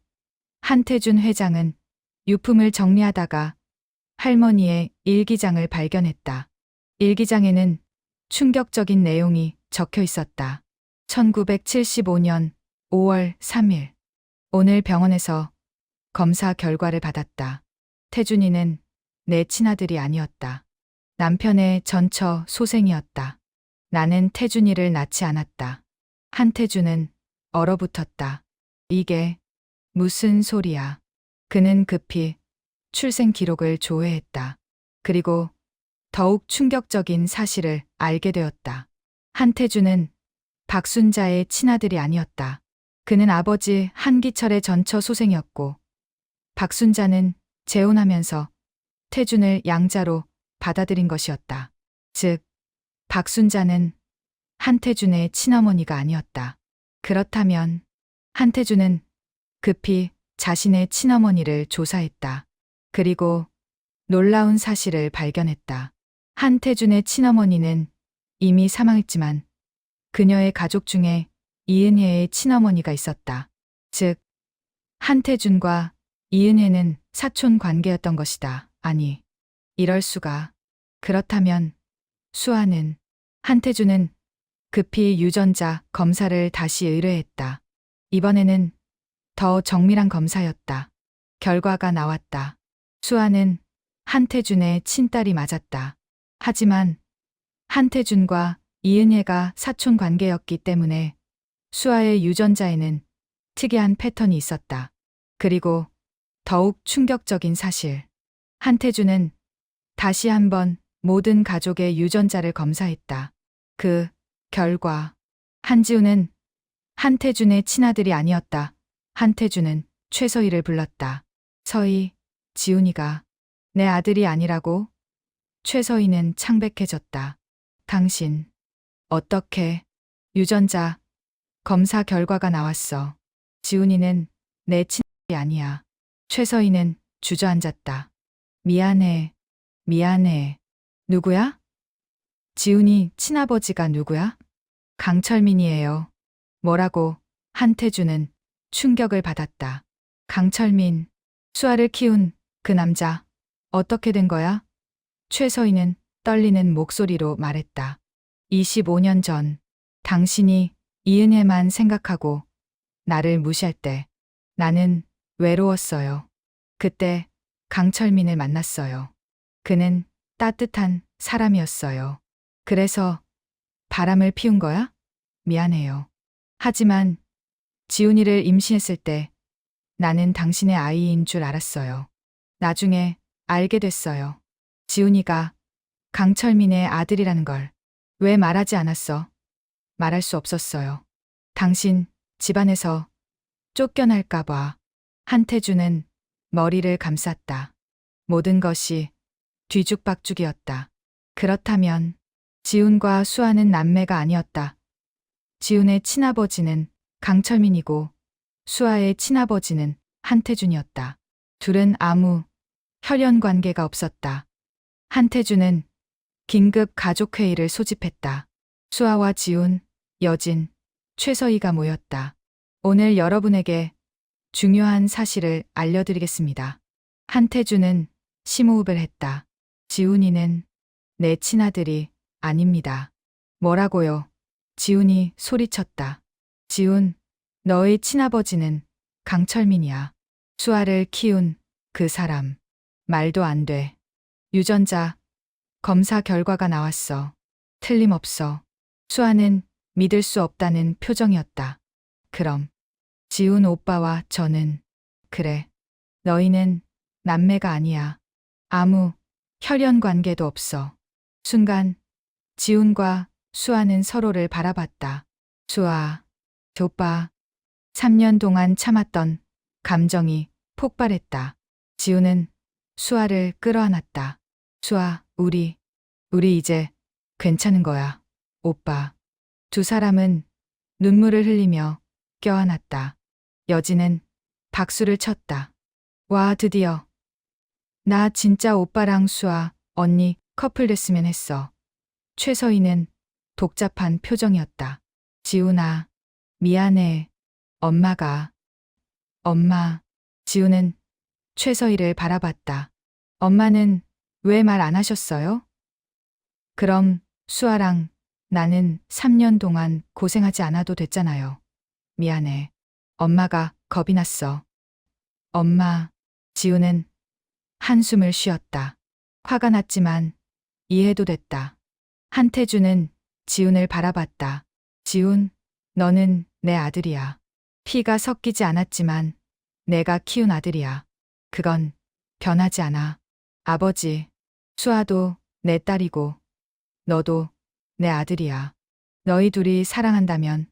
한태준 회장은 유품을 정리하다가 할머니의 일기장을 발견했다. 일기장에는 충격적인 내용이 적혀 있었다. 1975년 5월 3일. 오늘 병원에서 검사 결과를 받았다. 태준이는 내 친아들이 아니었다. 남편의 전처 소생이었다. 나는 태준이를 낳지 않았다. 한태준은 얼어붙었다. 이게 무슨 소리야. 그는 급히 출생 기록을 조회했다. 그리고 더욱 충격적인 사실을 알게 되었다. 한태준은 박순자의 친아들이 아니었다. 그는 아버지 한기철의 전처 소생이었고 박순자는 재혼하면서 태준을 양자로 받아들인 것이었다. 즉, 박순자는 한태준의 친어머니가 아니었다. 그렇다면 한태준은 급히 자신의 친어머니를 조사했다. 그리고 놀라운 사실을 발견했다. 한태준의 친어머니는 이미 사망했지만 그녀의 가족 중에 이은혜의 친어머니가 있었다. 즉, 한태준과 이은혜는 사촌 관계였던 것이다. 아니, 이럴 수가. 그렇다면 수아는, 한태준은 급히 유전자 검사를 다시 의뢰했다. 이번에는 더 정밀한 검사였다. 결과가 나왔다. 수아는 한태준의 친딸이 맞았다. 하지만 한태준과 이은혜가 사촌 관계였기 때문에 수아의 유전자에는 특이한 패턴이 있었다. 그리고 더욱 충격적인 사실. 한태준은 다시 한번 모든 가족의 유전자를 검사했다. 그 결과 한지우는 한태준의 친아들이 아니었다. 한태준은 최서희를 불렀다. 서희, 지훈이가 내 아들이 아니라고? 최서희는 창백해졌다. 당신, 어떻게? 유전자 검사 결과가 나왔어. 지훈이는 내 친아들이 아니야. 최서희는 주저앉았다. 미안해. 누구야? 지훈이 친아버지가 누구야? 강철민이에요. 뭐라고? 한태준은 충격을 받았다. 강철민, 수아를 키운 그 남자, 어떻게 된 거야? 최서희는 떨리는 목소리로 말했다. 25년 전, 당신이 이은혜만 생각하고 나를 무시할 때 나는 외로웠어요. 그때 강철민을 만났어요. 그는 따뜻한 사람이었어요. 그래서 바람을 피운 거야? 미안해요. 하지만 지훈이를 임신했을 때 나는 당신의 아이인 줄 알았어요. 나중에 알게 됐어요. 지훈이가 강철민의 아들이라는 걸 왜 말하지 않았어? 말할 수 없었어요. 당신 집안에서 쫓겨날까봐. 한태주는 머리를 감쌌다. 모든 것이 뒤죽박죽이었다. 그렇다면 지훈과 수아는 남매가 아니었다. 지훈의 친아버지는 강철민이고 수아의 친아버지는 한태준이었다. 둘은 아무 혈연 관계가 없었다. 한태준은 긴급 가족회의를 소집했다. 수아와 지훈, 여진, 최서희가 모였다. 오늘 여러분에게 중요한 사실을 알려드리겠습니다. 한태준은 심호흡을 했다. 지훈이는 내 친아들이 아닙니다. 뭐라고요? 지훈이 소리쳤다. 지훈, 너의 친아버지는 강철민이야. 수아를 키운 그 사람. 말도 안 돼. 유전자 검사 결과가 나왔어. 틀림없어. 수아는 믿을 수 없다는 표정이었다. 그럼 지훈 오빠와 저는 그래. 너희는 남매가 아니야. 아무 혈연 관계도 없어. 순간 지훈과 수아는 서로를 바라봤다. 수아, 오빠. 3년 동안 참았던 감정이 폭발했다. 지훈은 수아를 끌어안았다. 수아, 우리 이제 괜찮은 거야. 오빠. 두 사람은 눈물을 흘리며 껴안았다. 여진은 박수를 쳤다. 와, 드디어. 나 진짜 오빠랑 수아, 언니 커플 됐으면 했어. 최서희는 복잡한 표정이었다. 지훈아, 미안해. 엄마. 지훈은 최서희를 바라봤다. 엄마는 왜 말 안 하셨어요? 그럼 수아랑 나는 3년 동안 고생하지 않아도 됐잖아요. 미안해. 엄마가 겁이 났어. 엄마. 지훈은 한숨을 쉬었다. 화가 났지만 이해도 됐다. 한태주는 지훈을 바라봤다. 지훈, 너는 내 아들이야. 피가 섞이지 않았지만 내가 키운 아들이야. 그건 변하지 않아. 아버지, 수아도 내 딸이고 너도 내 아들이야. 너희 둘이 사랑한다면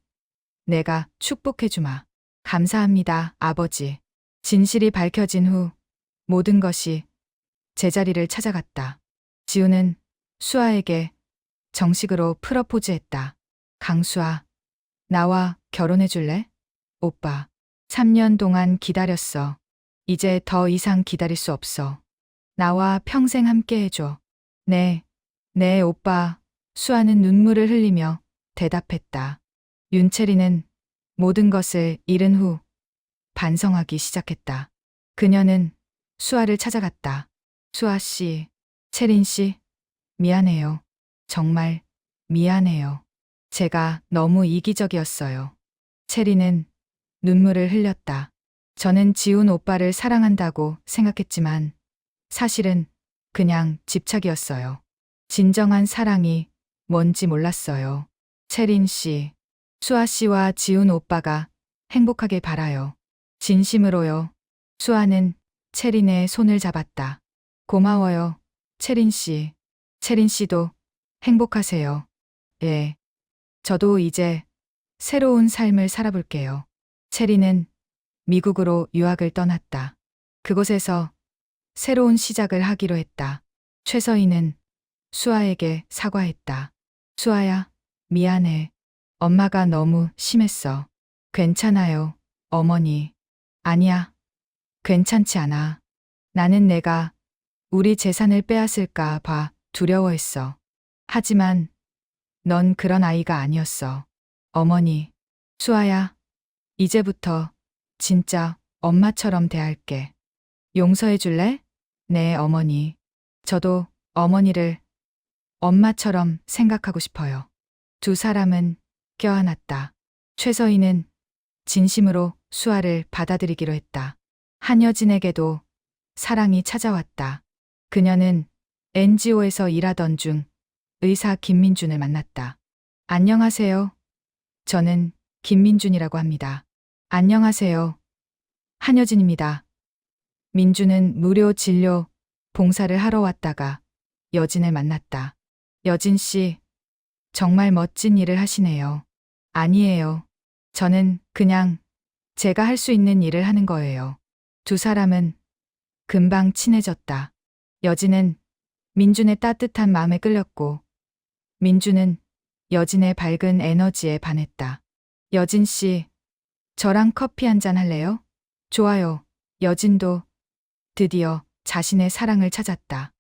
내가 축복해주마. 감사합니다, 아버지. 진실이 밝혀진 후 모든 것이 제자리를 찾아갔다. 지훈은 수아에게 정식으로 프러포즈했다. 강수아, 나와 결혼해줄래? 오빠, 3년 동안 기다렸어. 이제 더 이상 기다릴 수 없어. 나와 평생 함께 해줘. 네, 오빠. 수아는 눈물을 흘리며 대답했다. 윤채리는 모든 것을 잃은 후 반성하기 시작했다. 그녀는 수아를 찾아갔다. 수아 씨, 채린 씨, 미안해요. 정말 미안해요. 제가 너무 이기적이었어요. 채리는 눈물을 흘렸다. 저는 지훈 오빠를 사랑한다고 생각했지만 사실은 그냥 집착이었어요. 진정한 사랑이 뭔지 몰랐어요. 채린 씨, 수아 씨와 지훈 오빠가 행복하게 바라요. 진심으로요. 수아는 채린의 손을 잡았다. 고마워요, 채린 씨. 채린 씨도 행복하세요. 예. 저도 이제 새로운 삶을 살아볼게요. 채린은 미국으로 유학을 떠났다. 그곳에서 새로운 시작을 하기로 했다. 최서희는 수아에게 사과했다. 수아야, 미안해. 엄마가 너무 심했어. 괜찮아요, 어머니. 아니야, 괜찮지 않아. 나는 내가 우리 재산을 빼앗을까 봐 두려워했어. 하지만 넌 그런 아이가 아니었어. 어머니, 수아야, 이제부터 진짜 엄마처럼 대할게. 용서해 줄래? 네, 어머니. 저도 어머니를 엄마처럼 생각하고 싶어요. 두 사람은 껴안았다. 최서희는 진심으로 수아를 받아들이기로 했다. 한여진에게도 사랑이 찾아왔다. 그녀는 NGO에서 일하던 중 의사 김민준을 만났다. 안녕하세요. 저는 김민준이라고 합니다. 안녕하세요. 한여진입니다. 민준은 무료 진료 봉사를 하러 왔다가 여진을 만났다. 여진 씨, 정말 멋진 일을 하시네요. 아니에요. 저는 그냥 제가 할 수 있는 일을 하는 거예요. 두 사람은 금방 친해졌다. 여진은 민준의 따뜻한 마음에 끌렸고, 민준은 여진의 밝은 에너지에 반했다. 여진 씨, 저랑 커피 한잔 할래요? 좋아요. 여진도 드디어 자신의 사랑을 찾았다.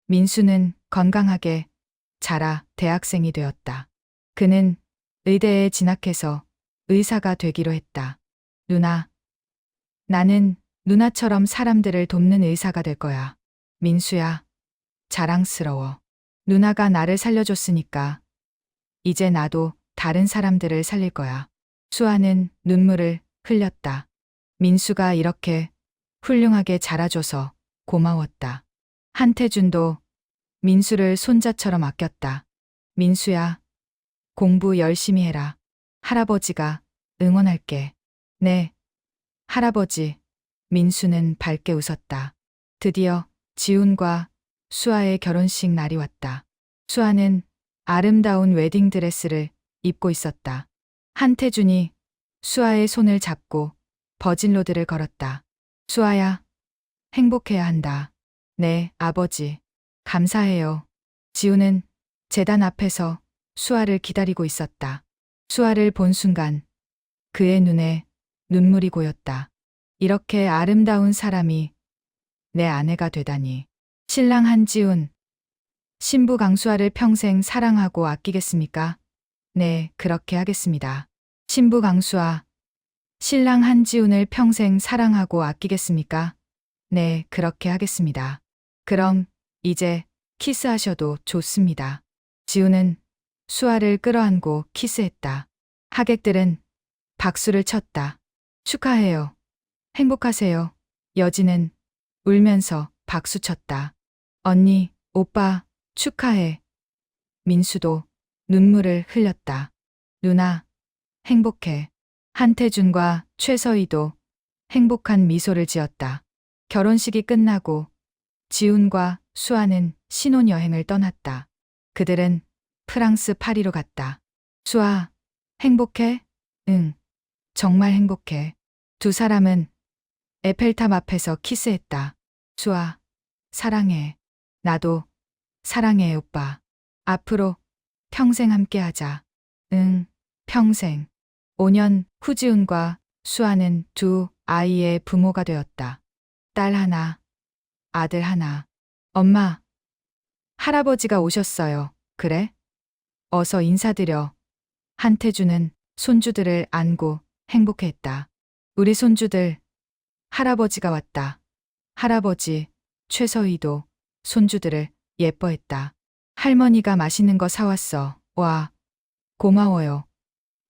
민수는 건강하게 자라 대학생이 되었다. 그는 의대에 진학해서 의사가 되기로 했다. 누나, 나는 누나처럼 사람들을 돕는 의사가 될 거야. 민수야, 자랑스러워. 누나가 나를 살려줬으니까 이제 나도 다른 사람들을 살릴 거야. 수아는 눈물을 흘렸다. 민수가 이렇게 훌륭하게 자라줘서 고마웠다. 한태준도 민수를 손자처럼 아꼈다. 민수야, 공부 열심히 해라. 할아버지가 응원할게. 네, 할아버지. 민수는 밝게 웃었다. 드디어 지훈과 수아의 결혼식 날이 왔다. 수아는 아름다운 웨딩드레스를 입고 있었다. 한태준이 수아의 손을 잡고 버진로드를 걸었다. 수아야, 행복해야 한다. 네, 아버지. 감사해요. 지훈은 제단 앞에서 수아를 기다리고 있었다. 수아를 본 순간 그의 눈에 눈물이 고였다. 이렇게 아름다운 사람이 내 아내가 되다니. 신랑 한지훈, 신부 강수아를 평생 사랑하고 아끼겠습니까? 네, 그렇게 하겠습니다. 신부 강수아, 신랑 한지훈을 평생 사랑하고 아끼겠습니까? 네, 그렇게 하겠습니다. 그럼 이제 키스하셔도 좋습니다. 지훈은 수아를 끌어안고 키스했다. 하객들은 박수를 쳤다. 축하해요. 행복하세요. 여진은 울면서 박수 쳤다. 언니, 오빠, 축하해. 민수도 눈물을 흘렸다. 누나, 행복해. 한태준과 최서희도 행복한 미소를 지었다. 결혼식이 끝나고 지훈과 수아는 신혼여행을 떠났다. 그들은 프랑스 파리로 갔다. 수아, 행복해? 응, 정말 행복해. 두 사람은 에펠탑 앞에서 키스했다. 수아, 사랑해. 나도 사랑해, 오빠. 앞으로 평생 함께하자. 응, 평생. 5년 후 지훈과 수아는 두 아이의 부모가 되었다. 딸 하나, 아들 하나. 엄마, 할아버지가 오셨어요. 그래? 어서 인사드려. 한태준은 손주들을 안고 행복해했다. 우리 손주들, 할아버지가 왔다. 할아버지, 최서희도 손주들을 예뻐했다. 할머니가 맛있는 거 사왔어. 와, 고마워요.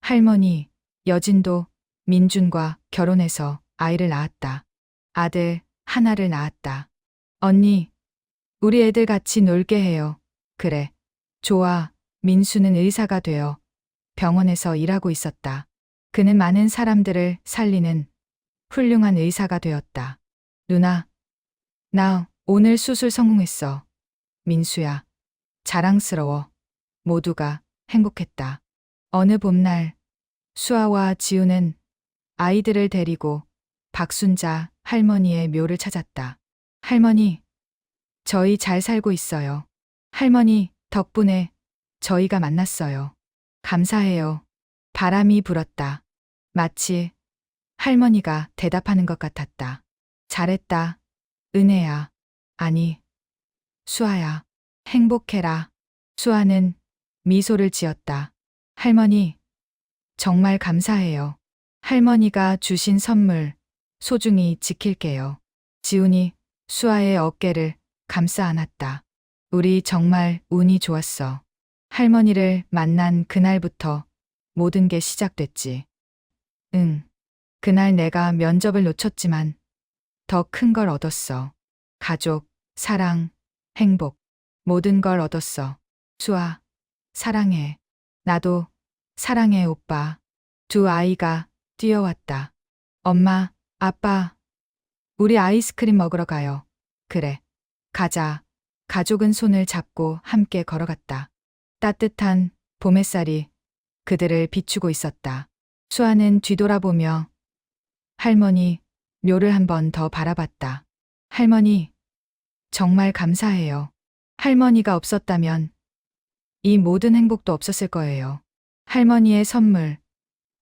할머니, 여진도 민준과 결혼해서 아이를 낳았다. 아들 하나를 낳았다. 언니, 우리 애들 같이 놀게 해요. 그래. 좋아. 민수는 의사가 되어 병원에서 일하고 있었다. 그는 많은 사람들을 살리는 훌륭한 의사가 되었다. 누나, 나 오늘 수술 성공했어. 민수야, 자랑스러워. 모두가 행복했다. 어느 봄날, 수아와 지우는 아이들을 데리고 박순자 할머니의 묘를 찾았다. 할머니, 저희 잘 살고 있어요. 할머니 덕분에 저희가 만났어요. 감사해요. 바람이 불었다. 마치 할머니가 대답하는 것 같았다. 잘했다. 은혜야. 아니, 수아야. 행복해라. 수아는 미소를 지었다. 할머니, 정말 감사해요. 할머니가 주신 선물 소중히 지킬게요. 지훈이 수아의 어깨를 감싸 안았다. 우리 정말 운이 좋았어. 할머니를 만난 그날부터 모든 게 시작됐지. 응. 그날 내가 면접을 놓쳤지만 더 큰 걸 얻었어. 가족, 사랑, 행복, 모든 걸 얻었어. 수아, 사랑해. 나도 사랑해, 오빠. 두 아이가 뛰어왔다. 엄마, 아빠, 우리 아이스크림 먹으러 가요. 그래, 가자. 가족은 손을 잡고 함께 걸어갔다. 따뜻한 봄 햇살이 그들을 비추고 있었다. 수아는 뒤돌아보며 할머니 묘를 한 번 더 바라봤다. 할머니, 정말 감사해요. 할머니가 없었다면 이 모든 행복도 없었을 거예요. 할머니의 선물,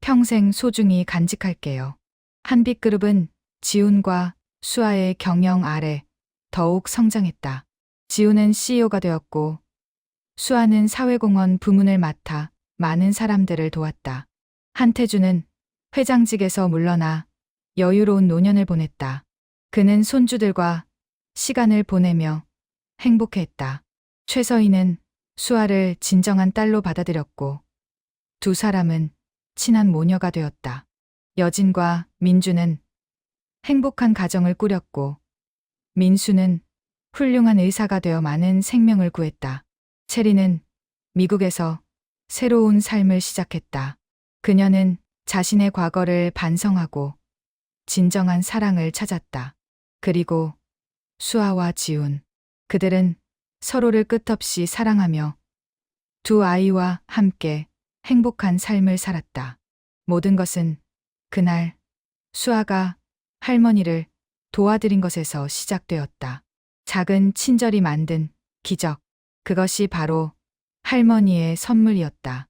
평생 소중히 간직할게요. 한빛 그룹은 지훈과 수아의 경영 아래 더욱 성장했다. 지훈은 CEO가 되었고 수아는 사회공헌 부문을 맡아 많은 사람들을 도왔다. 한태주는 회장직에서 물러나 여유로운 노년을 보냈다. 그는 손주들과 시간을 보내며 행복해했다. 최서희는 수아를 진정한 딸로 받아들였고 두 사람은 친한 모녀가 되었다. 여진과 민주는 행복한 가정을 꾸렸고 민수는 훌륭한 의사가 되어 많은 생명을 구했다. 체리는 미국에서 새로운 삶을 시작했다. 그녀는 자신의 과거를 반성하고 진정한 사랑을 찾았다. 그리고 수아와 지훈, 그들은 서로를 끝없이 사랑하며 두 아이와 함께 행복한 삶을 살았다. 모든 것은 그날 수아가 할머니를 도와드린 것에서 시작되었다. 작은 친절이 만든 기적, 그것이 바로 할머니의 선물이었다.